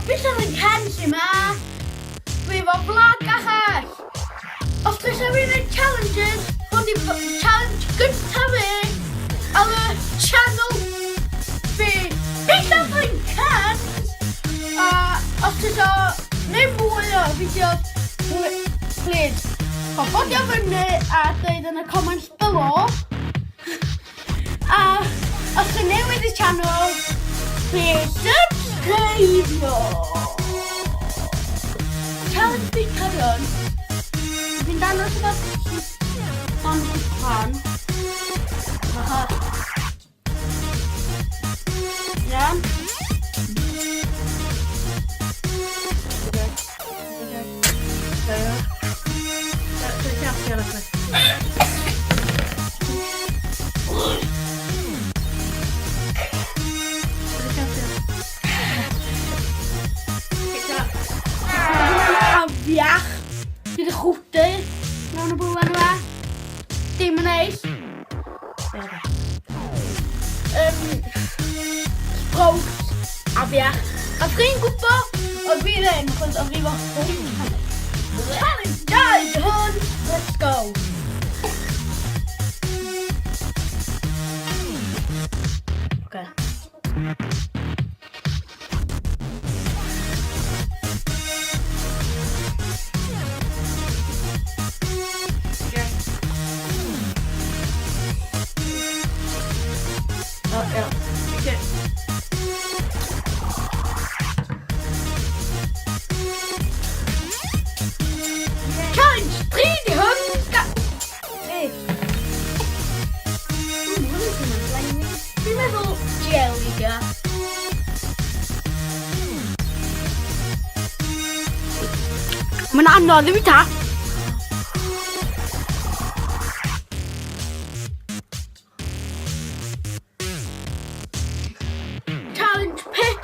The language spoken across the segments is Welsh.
PizzaTrainKenz yma. Dwi efo vlog achall. Os dwi eisiau wneud challenges, hwn i challenge gyntaf fi ar y channel fi PizzaTrainKenz. A os dwi eisiau wneud mwy o fideos, please, podio fyny a dweud yn y comments below. A os chi'n newydd i'r channel, please subscribe. Challenge fi carion. Fi'n danos efo on pan. Iawn. Afiach. Bydd y chwdy mewn y bwyd yma. Dim yn neis. Sprout. Afiach. A chi'n gwybod? O fi ddim, achos o fi fo hwn. Challenge died hwn. Let's go. Okay. Ja. Okay. Challenge 3 die hund. Hey. Dwi'n meddwl jelly ga. Mae'n anodd i fi ta.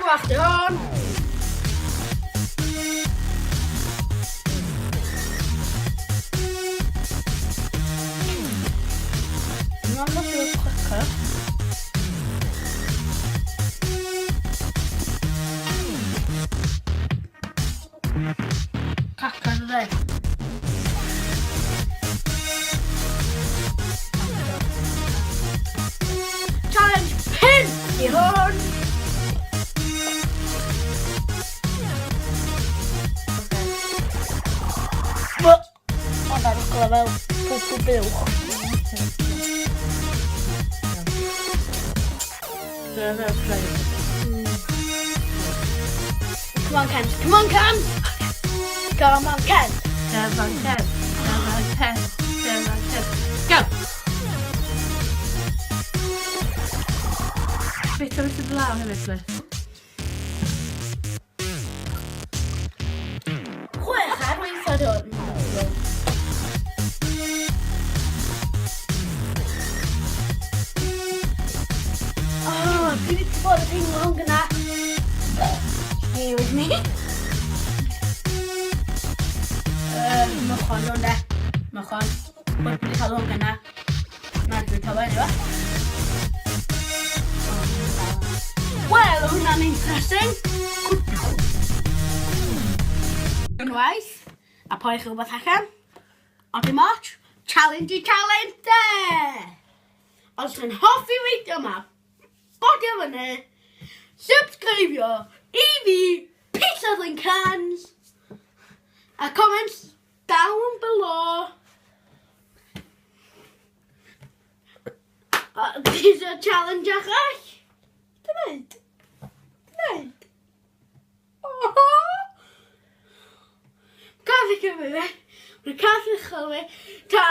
Wacht on. Nou, dat is heel lekker. Kijk, erbij. Challenge pin. Die hoorn. O, dadwch fel pwpw buwch. Come on, Ken. Come on, Ken. Come on, Ken. Come on, Ken. Come on, Ken. Come on, Ken. Go! Bit o beth y blaw hefyd, ble. Chwech ar weithio hwn. Dwi wedi bod y ping long yna. Here with me. Mychon nhw'n de. Mychon. Bod wedi cael long yna. Na, dwi'n cael enw. Wel, hwnna'n interesting. Unwaith. A poi chi rhywbeth allan. Ond dim ots. Challenge i challenge. Os chi'n hoffi fideo yma, bodio fyny, subscribio i fi, PizzaTrainKenz, a comments down below. These are challenge achall. Dynaid. Gaf i gyfer fi. Mae'n cael eich chylwi. Ta!